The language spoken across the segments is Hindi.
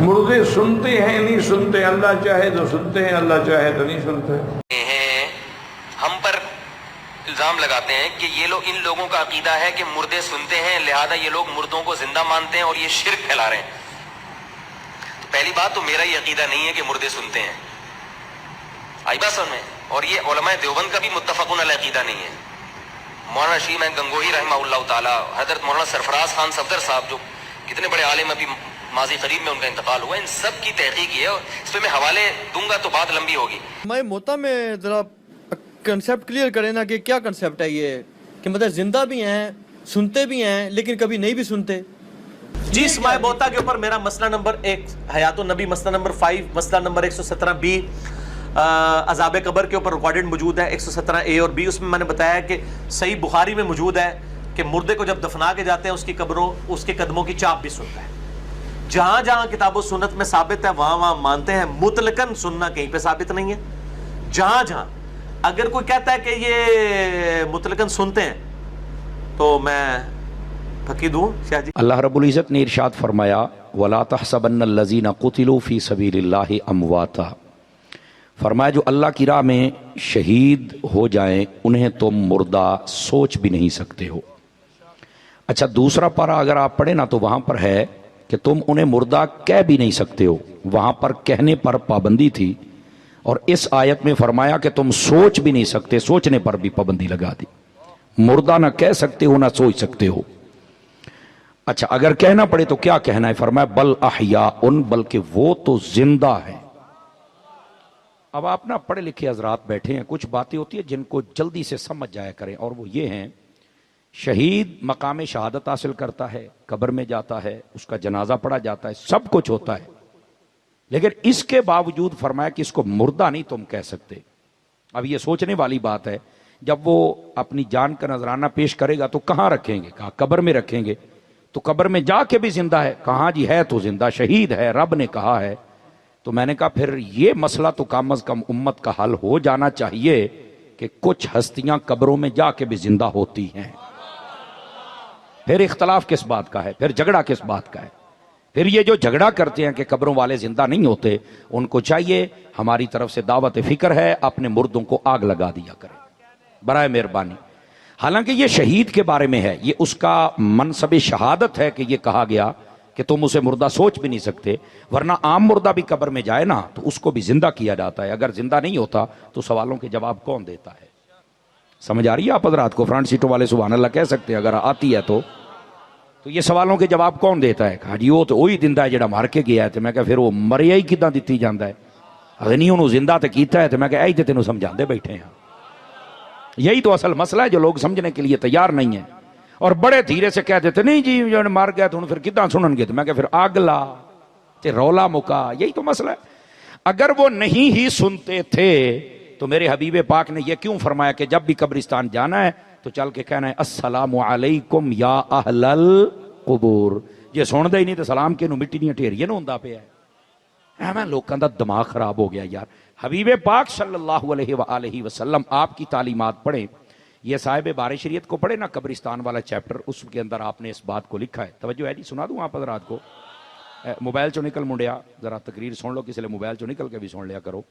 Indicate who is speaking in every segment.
Speaker 1: मुर्दे सुनते हैं नहीं सुनते, अल्लाह चाहे तो सुनते हैं, अल्लाह चाहे तो नहीं सुनते
Speaker 2: हैं। हम पर इल्जाम लगाते हैं कि ये लोग, इन लोगों का अकीदा है कि मुर्दे सुनते हैं, लिहाजा ये लोग मुर्दों को जिंदा मानते हैं और ये शिर्क फैला रहे हैं। तो पहली बात तो मेरा ये अकीदा नहीं है कि मुर्दे सुनते हैं, आई बात समझ में। और ये उलमाए देवबंद का भी मुत्तफकुन अलैह अकीदा नहीं है। मौलाना शीम गंगोही रहमहुल्लाह ताला, हजरत मौलाना सरफराज खान सफदर साहब जो कितने बड़े आलिम, अभी माजी करीब में उनका इंतकाल हुआ, इन सब की तहकीक है और इस पर मैं हवाले दूंगा तो बात लंबी होगी।
Speaker 3: मैं मोता में जरा कंसेप्ट क्लियर करें ना कि क्या कंसेप्ट है ये, कि मतलब जिंदा भी हैं, सुनते भी हैं, लेकिन कभी नहीं भी सुनते।
Speaker 4: जी इस्माइल बोता के ऊपर मेरा मसला नंबर 1 हयातुन नबी, मसला नंबर 5, मसला नंबर 117B अज़ाब कब्र के ऊपर रिकॉर्डेड मौजूद है 117A और B। उसमें मैंने बताया कि सही बुखारी में मौजूद है कि मुर्दे को जब दफना के जाते हैं उसकी कब्रों, उसके कदमों की चाप भी सुनता है। जहां जहां किताबो सुन्नत में साबित है वहां वहां मानते हैं, मुतलकन सुनना कहीं पे साबित नहीं है। जहां जहां अगर कोई कहता है कि ये मुतलकन सुनते हैं तो मैं फकी दूं शाह जी।
Speaker 5: अल्लाह रब्बुल इज़्ज़त ने इरशाद फरमाया, वला तहसबन्नल लज़ीना क़ुतिलू फ़ी सबीलिल्लाहि अमवाता। फरमाया जो अल्लाह की राह में शहीद हो जाएं उन्हें तुम मुर्दा सोच भी नहीं सकते हो। अच्छा, दूसरा पारा अगर आप पढ़े ना तो वहां पर है कि तुम उन्हें मुर्दा कह भी नहीं सकते हो, वहां पर कहने पर पाबंदी थी। और इस आयत में फरमाया कि तुम सोच भी नहीं सकते, सोचने पर भी पाबंदी लगा दी। मुर्दा ना कह सकते हो ना सोच सकते हो। अच्छा, अगर कहना पड़े तो क्या कहना है? फरमाया बल अहया उन, बल्कि वो तो जिंदा है। अब आप ना पढ़े लिखे हजरात बैठे हैं, कुछ बातें होती है जिनको जल्दी से समझ जाया करें, और वो ये हैं, शहीद मकाम शहादत हासिल करता है, कब्र में जाता है, उसका जनाजा पढ़ा जाता है, सब कुछ होता है, लेकिन इसके बावजूद फरमाया कि इसको मुर्दा नहीं तुम कह सकते। अब ये सोचने वाली बात है, जब वो अपनी जान का नजराना पेश करेगा तो कहाँ रखेंगे? कहा कब्र में रखेंगे। तो कब्र में जाके भी जिंदा है, कहाँ जी है तो जिंदा, शहीद है, रब ने कहा है। तो मैंने कहा फिर ये मसला तो कम अज कम उम्मत का हल हो जाना चाहिए कि कुछ हस्तियां कब्रों में जाके भी जिंदा होती हैं। फिर इख्तलाफ किस बात का है? फिर झगड़ा किस बात का है? फिर ये जो झगड़ा करते हैं कि कब्रों वाले जिंदा नहीं होते, उनको चाहिए हमारी तरफ से दावत फिक्र है, अपने मुर्दों को आग लगा दिया करें बराए मेहरबानी। हालांकि ये शहीद के बारे में है, ये उसका मनसब शहादत है कि ये कहा गया कि तुम उसे मुर्दा सोच भी नहीं सकते, वरना आम मुर्दा भी कब्र में जाए ना तो उसको भी जिंदा किया जाता है। अगर जिंदा नहीं होता तो सवालों के जवाब कौन देता है? समझ आ रही है आप हज़रात को? फ्रंट सीटों वाले सुभान अल्लाह कह सकते हैं अगर आती है तो ये सवालों के जवाब कौन देता है? कहा जी वो तो वही दिंदा है जेड़ा मार के गया है। तो मैं कहा फिर वो मरिया ही किदां दिती जाता है? अगर नहीं उन्होंने जिंदा तो किया है। तो मैं कहा यही तो तेनों समझाते बैठे हैं। यही तो असल मसला है जो लोग समझने के लिए तैयार नहीं है, और बड़े धीरे से कह देते नहीं जी जो मार गया तो फिर किदां सुननगे। तो मैं कहा फिर आगला ते रौला मुका, यही तो मसला है। अगर वो नहीं ही सुनते थे तो मेरे हबीबे पाक ने यह क्यों फरमाया कि जब भी कब्रिस्तान जाना है तो चल के कहना है अस्सलामु अलैकुम या अहलल कुबूर। जे सुनते ही नहीं तो सलाम के मिट्टी दी ढेरियां नूं हुंदा पिया है। मैं लोगों का दिमाग खराब हो गया यार। हबीबे पाक सल्लल्लाहु अलैहि वसल्लम आपकी तालीमात पढ़े, ये साहिब बारे शरीयत को पढ़े ना, कब्रिस्तान वाला चैप्टर, उसके अंदर आपने इस बात को लिखा है। तवज्जो है जी, सुना दूं आप हज़रात को? मोबाइल चो निकल मुंडिया जरा तकरीर सुन लो, किसी मोबाइल चो निकल के भी सुन लिया करो।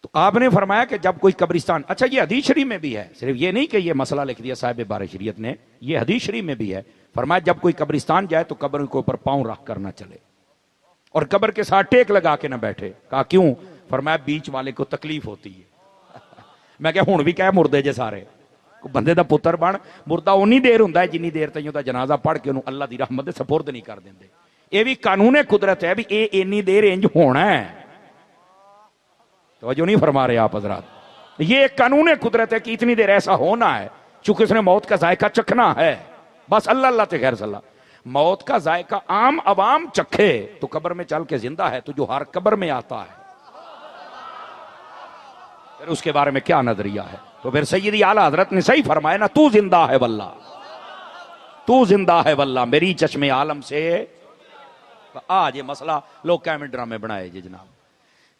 Speaker 5: तो आपने फरमाया कि जब कोई कब्रिस्तान, अच्छा ये हदीस शरीफ में भी है, सिर्फ ये नहीं कि ये मसला लिख दिया साहिब बारे शरीयत ने, ये हदीस शरीफ में भी है। फरमाया जब कोई कब्रिस्तान जाए तो कब्र के ऊपर पांव रख कर ना चले और कब्र के साथ टेक लगा के ना बैठे। कहा क्यों? फरमाया बीच वाले को तकलीफ होती है। मैं क्या हुण भी कह मुर्दे जे सारे बंदे दा पुत्र बन, मुर्दा उन्नी देर हुंदा है जिन्नी देर तईं ओहदा जनाजा पढ़ के उन्होंने अल्लाह दी रहमत दे सपुर्द नहीं कर देंदे। ये भी कानून कुदरत है भी ये इन्नी देर इंज होना है। तो जो नहीं फरमा रहे आप हजरात, ये कानून कुदरत है कि इतनी देर ऐसा होना है, चूंकि उसने मौत का जायका चखना है। बस अल्लाह अल्लाह ते खैर सल्ला। मौत का जायका आम अवाम चखे तो कब्र में चल के जिंदा है, तो जो हर कब्र में आता है फिर उसके बारे में क्या नजरिया है? तो फिर सैयदी आला हजरत ने सही फरमाया ना, तू जिंदा है वल्ला, तू जिंदा है वल्ला मेरी चश्मे आलम से। आज ये मसला लोग कैमेरा में बनाए जी जनाब।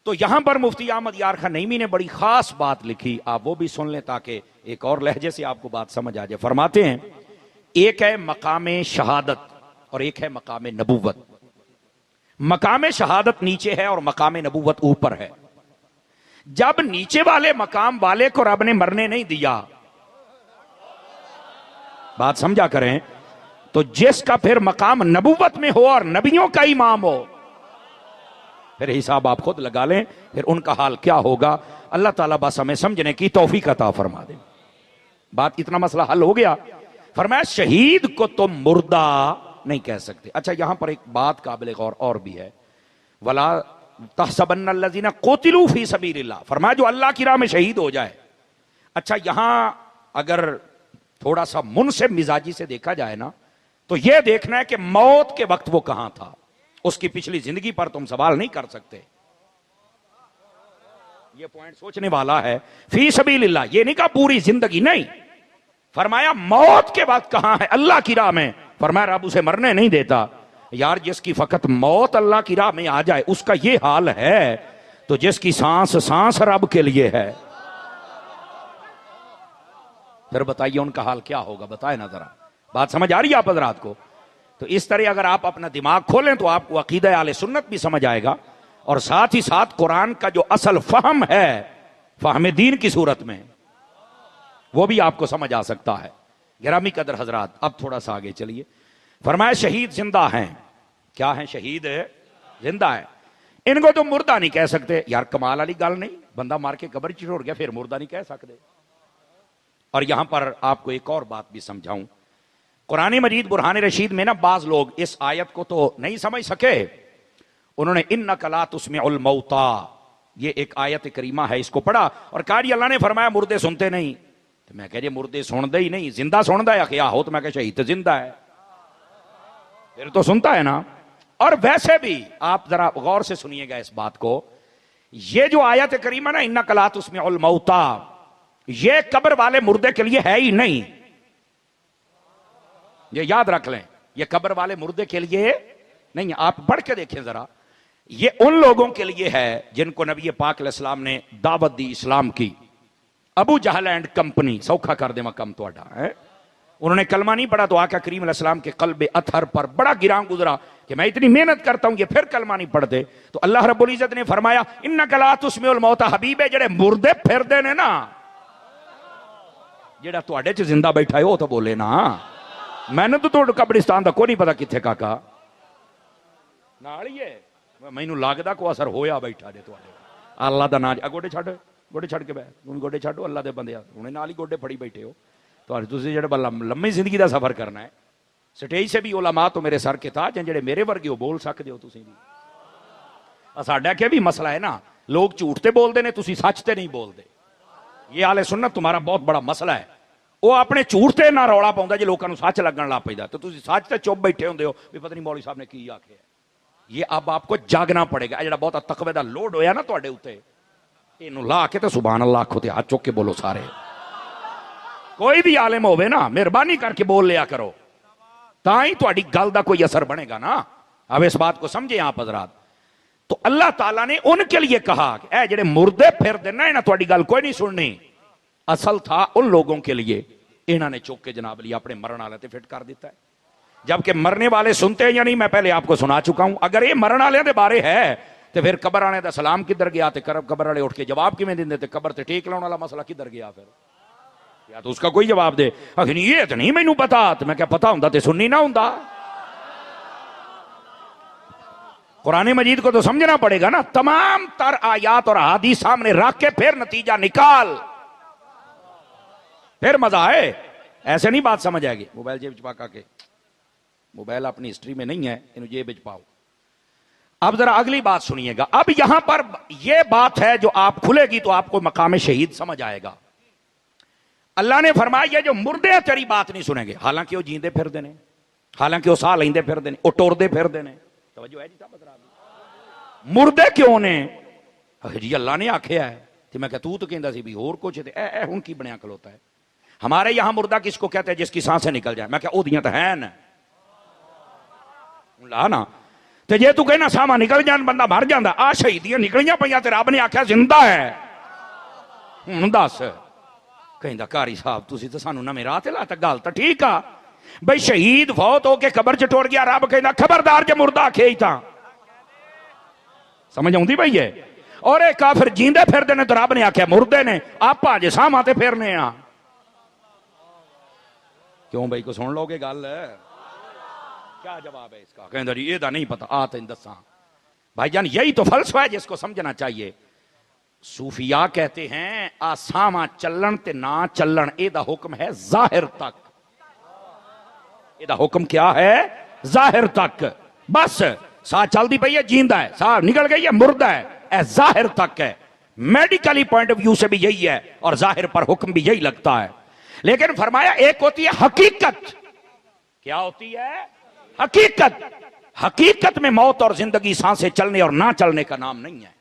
Speaker 5: तो यहां पर मुफ्ती अहमद यार खान नईमी ने बड़ी खास बात लिखी, आप वो भी सुन लें ताकि एक और लहजे से आपको बात समझ आ जाए। फरमाते हैं एक है मकाम शहादत और एक है मकाम नबुव्वत। मकाम शहादत नीचे है और मकाम नबूवत ऊपर है। जब नीचे वाले मकाम वाले को रब ने मरने नहीं दिया, बात समझा करें, तो जिसका फिर मकाम नबूवत में हो और नबियों का इमाम हो, फिर हिसाब आप खुद लगा लें, फिर उनका हाल क्या होगा। अल्लाह ताला बस हमें समझने की तौफीक अता फरमा दे। बात, इतना मसला हल हो गया। फरमाया शहीद को तुम मुर्दा नहीं कह सकते। अच्छा, यहां पर एक बात काबिल गौर और भी है, वला तहसबन्नल्लज़ीना क़ुतिलू फी सबीलिल्लाह, फरमाया जो अल्लाह की राह में शहीद हो जाए। अच्छा, यहां अगर थोड़ा सा मुनसिब मिजाजी से देखा जाए ना, तो यह देखना है कि मौत के वक्त वो कहां था, उसकी पिछली जिंदगी पर तुम सवाल नहीं कर सकते। यह पॉइंट सोचने वाला है। फी सबीलिल्लाह, यह नहीं कहा पूरी जिंदगी, नहीं, फरमाया मौत के वक्त कहां है, अल्लाह की राह में। फरमाया रब उसे मरने नहीं देता। यार, जिसकी फकत मौत अल्लाह की राह में आ जाए उसका यह हाल है, तो जिसकी सांस सांस रब के लिए है, फिर बताइए उनका हाल क्या होगा, बताए ना जरा। बात समझ आ रही है आप हज़रात को? तो इस तरह अगर आप अपना दिमाग खोलें तो आपको अकीदा आले सुन्नत भी समझ आएगा, और साथ ही साथ कुरान का जो असल फहम है फहम दीन की सूरत में, वो भी आपको समझ आ सकता है। गिरामी कदर हजरात, अब थोड़ा सा आगे चलिए। फरमाया शहीद जिंदा हैं। क्या है? शहीद है, जिंदा है। इनको तो मुर्दा नहीं कह सकते। यार कमाल वाली गल नहीं, बंदा मार के कब्र छोड़ गया फिर मुर्दा नहीं कह सकते। और यहां पर आपको एक और बात भी समझाऊं, कुरान मजीद बुरहान रशीद में ना बाज लोग इस आयत को तो नहीं समझ सके, उन्होंने इन्नका ला तुस्मिउल मौता, ये एक आयत करीमा है, इसको पढ़ा और कहा जी अल्लाह ने फरमाया मुर्दे सुनते नहीं। तो मैं कह जी मुर्दे सुनते ही नहीं, जिंदा सुनता है क्या हो? तो मैं कह शहीद तो जिंदा है, फिर तो सुनता है ना। और वैसे भी आप जरा गौर से सुनिएगा इस बात को, ये जो आयत करीमा ना इन्नका ला तुस्मिउल मौता, ये कब्र वाले मुर्दे के लिए है ही नहीं, ये याद रख लें, ये कब्र वाले मुर्दे के लिए नहीं है। आप पढ़ के देखें जरा, ये उन लोगों के लिए है जिनको नबी पाक अलैहिस्सलाम ने दावत दी इस्लाम की। अबू जहल एंड कंपनी, सौखा कर दे कम तोड़ा है, उन्होंने कलमा नहीं पढ़ा तो आका करीम अलैहिस्सलाम के कल्बे अथर पर बड़ा गिरां गुजरा कि मैं इतनी मेहनत करता हूं, ये फिर कलमा नहीं पढ़ते। तो अल्लाह रब्बुल इज्जत ने फरमाया इन्नका ला तुस्मिउल मौता, हबीबे जेड़े मुर्दे फिरदे ने ना, जेड़ा तुहाडे च जिंदा बैठा है वो तो बोले ना। मैंने तो तुहाडे कब्रिस्तान दा कोई नहीं पता किथे काका, नाल ही है, मैनू लगदा को असर होया बैठा जे तुहाडे। अल्लाह दा नाम, गोडे छड्ड, गोडे छड्ड के बैठ, तुम गोडे छड्डो, अल्लाह दे बंदे हुणे नाल ही गोडे फड़ी बैठे हो। तुसीं जेड़ा लम्मी जिंदगी का सफर करना है, स्टेज से भी उलमा तो मेरे सर के ताज हैं, जेड़े मेरे वर्गे हो बोल सकते हो तुसीं भी। साडा क्या भी मसला है ना, लोग झूठ ते बोलते हैं, तुसीं सच ते नहीं बोलते। ये आले सुन्नत तुम्हारा बहुत बड़ा मसला है। वो अपने झूठ ते ना रौला पाउंदा जे लोकां नूं सच लगन लग पैंदा, तो तुसीं सच ते चुप बैठे हुंदे हो भी पता नहीं मौलवी साहब ने की आखिया। ये अब आपको जागना पड़ेगा। जेड़ा बहुत तकवे दा लोड होया ना तुहाडे उत्ते, इहनूं ला के ते सुभान अल्लाह आखो ते हाथ चुक के बोलो सारे। कोई भी आलिम होवे ना, मेहरबानी करके बोल लिया करो, तां ही तुहाडी गल दा कोई असर बनेगा ना। अब इस बात को समझे आप हजरात। तो अल्लाह ताला ने उनके लिए कहा कि ए जेड़े मुर्दे फिरदे ना, इन्हां तुहाडी गल कोई नहीं सुननी। असल था उन लोगों के लिए, इन्हों ने चुक के जनाब लिया अपने मरण वाले ते फिट कर दिता है। जबकि मरने वाले सुनते हैं या नहीं, मैं पहले आपको सुना चुका हूं। अगर ये मरण वाले के बारे है तो फिर कबर आने का सलाम किधर गया, तो कबर वाले उठ के जवाब किवें दिंदे, ते कबर ते टेक लाने वाला मसला किधर गया? फिर या तो उसका कोई जवाब दे। अखिर ये तो नहीं मैनू पता, तो मैं क्या पता हुंदा ते सुननी ना हुंदा। कुरान मजीद को तो समझना पड़ेगा ना। तमाम तर आयात और हादीस सामने रख के फिर नतीजा निकाल, फिर मजा आए। ऐसे नहीं बात समझ आएगी। मोबाइल जेब पा के, मोबाइल अपनी हिस्ट्री में नहीं है, इन जेब पाओ। अब जरा अगली बात सुनिएगा। अब यहां पर यह बात है जो आप खुलेगी तो आपको मकाम शहीद समझ आएगा। अल्लाह ने फरमाया ये जो मुर्दे तेरी बात नहीं सुनेंगे, हालांकि वो जींदे फिरदे ने, हालांकि वो साह लेंदे फिरदे ने, वो टुरदे फिरदे ने। तवज्जो है जी साहब? मुर्दे क्यों ने? जी अल्लाह ने आख्या है। तो मैं तू तो कहता सी भी होर कुछ, ए हुण की बनया खलोता है। हमारे यहां मुर्दा किसको कहते हैं? जिसकी सांसें निकल जाए। मैं क्या ओदियां तो है ना, ला ना। तो जे तू कहना सामा निकल जान बंदा मर जाता, आ शहीदियां निकलियां पईयां ते रब ने आख्या जिंदा है। हुण दस कहंदा कारी साहब तुसीं तो सानू नवें राह ते लाता। गल तो ठीक आ भाई, शहीद फौत हो के कबर च टुर गया, रब कहंदा खबरदार जे मुर्दा आखे ही तां समझ आउंदी पई है? और ये काफिर जींदे फिरदे ने तो रब ने आख्या मुर्दे ने, आप अजे साहां ते फिरने आ। क्यों भाई को सुन लोगे गल? क्या जवाब है इसका? कहंदा जी एदा नहीं पता, आ तेन दसा। भाईजान यही तो फलसफा है जिसको समझना चाहिए। सूफिया कहते हैं आसामा चलन ते ना चलन एदा हुक्म है जाहिर तक। एदा हुक्म क्या है? जाहिर तक। बस साह चलती पई है, जींदा है, साह निकल गई है, मुर्दा है, ए जाहिर तक है। मेडिकली पॉइंट ऑफ व्यू से भी यही है और जाहिर पर हुक्म भी यही लगता है। लेकिन फरमाया एक होती है हकीकत। क्या होती है? हकीकत। हकीकत में मौत और जिंदगी, सांसें चलने और ना चलने का नाम नहीं है।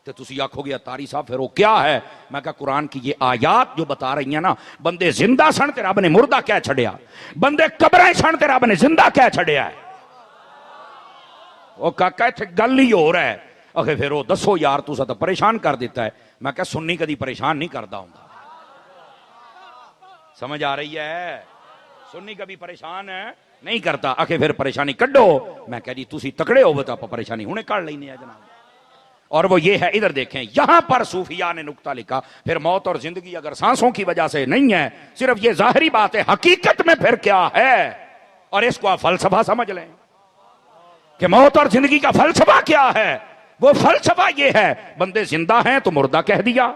Speaker 5: तो तुसी आखोगे तारी साहब फिर वो क्या है? मैं कहा कुरान की ये आयात जो बता रही है ना, बंदे जिंदा सन ते रब ने मुर्दा कह छड़िया, बंदे कब्रें सन ते रब ने जिंदा कह छड़िया है। वो काका इत्थे गल ही हो रहा है। आखे फिर वो दसो यार तुसा तो परेशान कर दिता है। मैं कहा सुन्नी कदी परेशान नहीं करता हुंदा। समझ आ रही है? सुन्नी कभी परेशान नहीं करता। आखे फिर परेशानी कड्डो। मैं कह जी तुसी तकड़े हो तो आप परेशानी हुणे कढ़ लेने आ जनाब। और वो ये है, इधर देखें, यहां पर सूफिया ने नुक्ता लिखा, फिर मौत और जिंदगी अगर सांसों की वजह से नहीं है, सिर्फ ये जाहिरी बात है, हकीकत में फिर क्या है? और इसको आप फलसफा समझ लें कि मौत और जिंदगी का फलसफा क्या है। वो फलसफा ये है, बंदे जिंदा हैं तो मुर्दा कह दिया,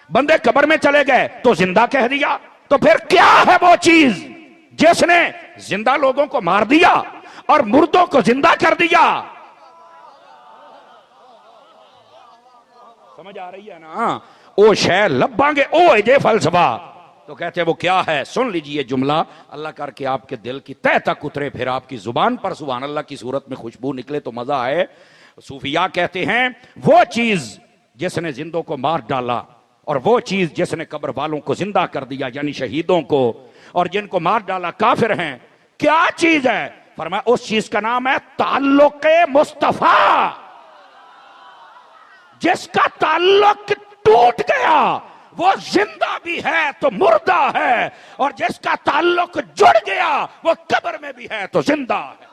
Speaker 5: बंदे कब्र में चले गए तो जिंदा कह दिया। तो फिर क्या है वो चीज जिसने जिंदा लोगों को मार दिया और मुर्दों को जिंदा कर दिया? समझ आ रही है ना? ओ शय लब्बांगे, ओ है जे फलसफा। तो कहते हैं वो क्या है? सुन लीजिए जुमला, अल्लाह करके आपके दिल की तह तक उतरे, फिर आपकी जुबान पर सुभान अल्लाह की सूरत में खुशबू निकले तो मजा आए। सूफिया कहते हैं वो चीज जिसने जिंदों को मार डाला और वो चीज जिसने कब्र वालों को जिंदा कर दिया, यानी शहीदों को, और जिनको मार डाला काफिर हैं, क्या चीज है? फरमाया उस चीज का नाम है ताल्लुक़े मुस्तफा। जिसका ताल्लुक टूट गया वो जिंदा भी है तो मुर्दा है, और जिसका ताल्लुक जुड़ गया वो कब्र में भी है तो जिंदा है।